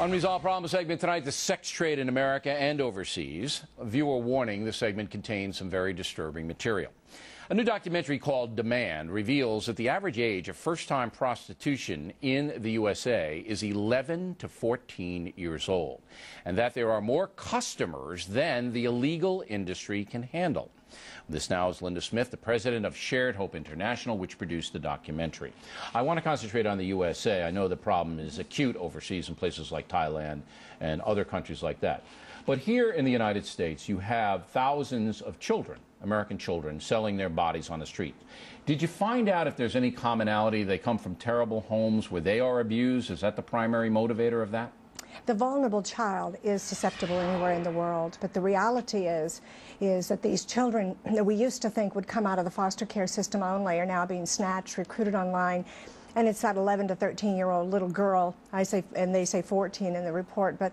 Unresolved Problem segment tonight, the sex trade in America and overseas. A viewer warning, this segment contains some very disturbing material. A new documentary called Demand reveals that the average age of first-time prostitution in the USA is 11 to 14 years old, and that there are more customers than the illegal industry can handle. This now is Linda Smith, the president of Shared Hope International, which produced the documentary. I want to concentrate on the USA. I know the problem is acute overseas in places like Thailand and other countries like that. But here in the United States, you have thousands of children, American children, selling their bodies on the street. Did you find out if there's any commonality? They come from terrible homes where they are abused? Is that the primary motivator of that? The vulnerable child is susceptible anywhere in the world, but the reality is that these children that we used to think would come out of the foster care system only are now being snatched, recruited online, and it's that 11 to 13-year-old little girl, and they say 14 in the report, but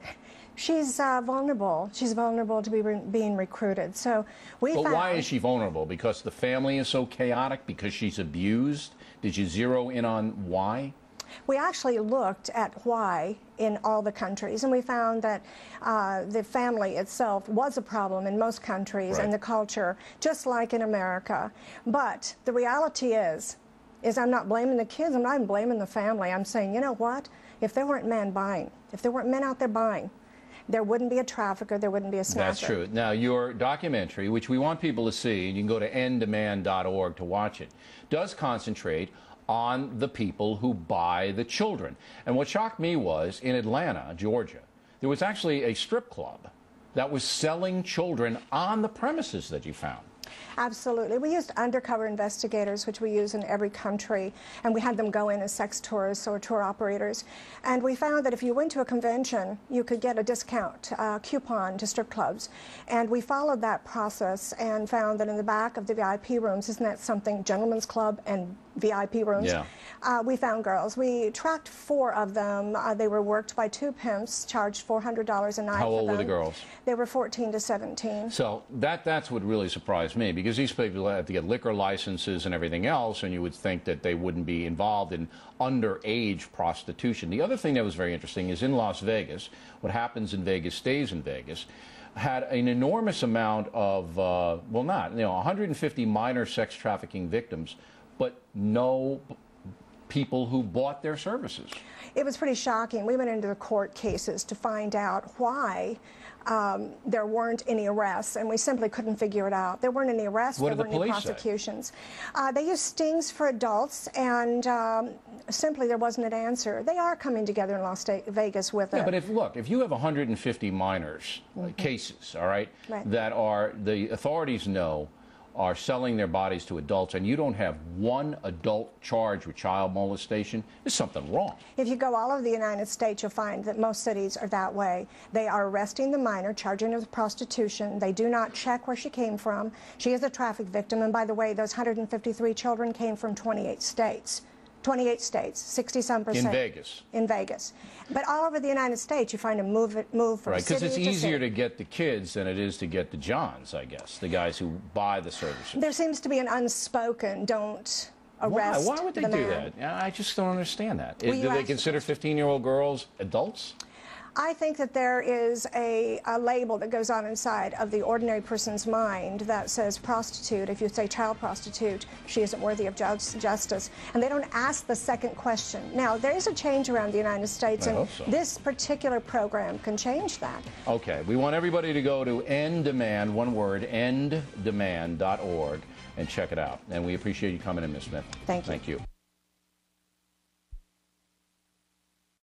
she's vulnerable. She's vulnerable to being recruited. So But why is she vulnerable? Because the family is so chaotic? Because she's abused? Did you zero in on why? We actually looked at why in all the countries, and we found that the family itself was a problem in most countries, right, and the culture, just like in America. But the reality is I'm not blaming the kids, I'm not even blaming the family. I'm saying, you know what? If there weren't men buying, if there weren't men out there buying, there wouldn't be a trafficker, there wouldn't be a snatcher. That's true. Now, your documentary, which we want people to see, and you can go to enddemand.org to watch it, does concentrate on the people who buy the children. And what shocked me was, in Atlanta, Georgia, there was actually a strip club that was selling children on the premises that you found. Absolutely. We used undercover investigators, which we use in every country, and we had them go in as sex tourists or tour operators. And we found that if you went to a convention, you could get a discount coupon to strip clubs. And we followed that process and found that in the back of the VIP rooms, isn't that something, gentlemen's club and VIP rooms? Yeah. We found girls. We tracked 4 of them. They were worked by 2 pimps, charged $400 a night. How for old them. were the girls? They were 14 to 17. So that's what really surprised me, because these people have to get liquor licenses and everything else, and you would think that they wouldn't be involved in underage prostitution. The other thing that was very interesting is in Las Vegas, what happens in Vegas stays in Vegas, had an enormous amount of, 150 minor sex trafficking victims, but no people who bought their services. It was pretty shocking. We went into the court cases to find out why there weren't any arrests, and we simply couldn't figure it out. There weren't any arrests, what there weren't any prosecutions. They used stings for adults, and simply there wasn't an answer. They are coming together in Las Vegas with but if you have 150 minors cases, all right, that are, the authorities know, are selling their bodies to adults, and you don't have one adult charged with child molestation, there's something wrong. If you go all over the United States, you'll find that most cities are that way. They are arresting the minor, charging her with prostitution. They do not check where she came from. She is a traffic victim, and by the way, those 153 children came from 28 states. 28 states, 60-some%. In Vegas. In Vegas. But all over the United States, you find a move from city to city. Right, because it's easier to get the kids than it is to get the Johns, I guess, the guys who buy the services. There seems to be an unspoken, don't arrest Why would they the do man. that? I just don't understand that. Do they consider 15-year-old girls adults? I think that there is a label that goes on inside of the ordinary person's mind that says prostitute. If you say child prostitute, she isn't worthy of justice. And they don't ask the second question. Now, there is a change around the United States, and this particular program can change that. Okay. We want everybody to go to enddemand, one word, enddemand.org, and check it out. And we appreciate you coming in, Ms. Smith. Thank you. Thank you.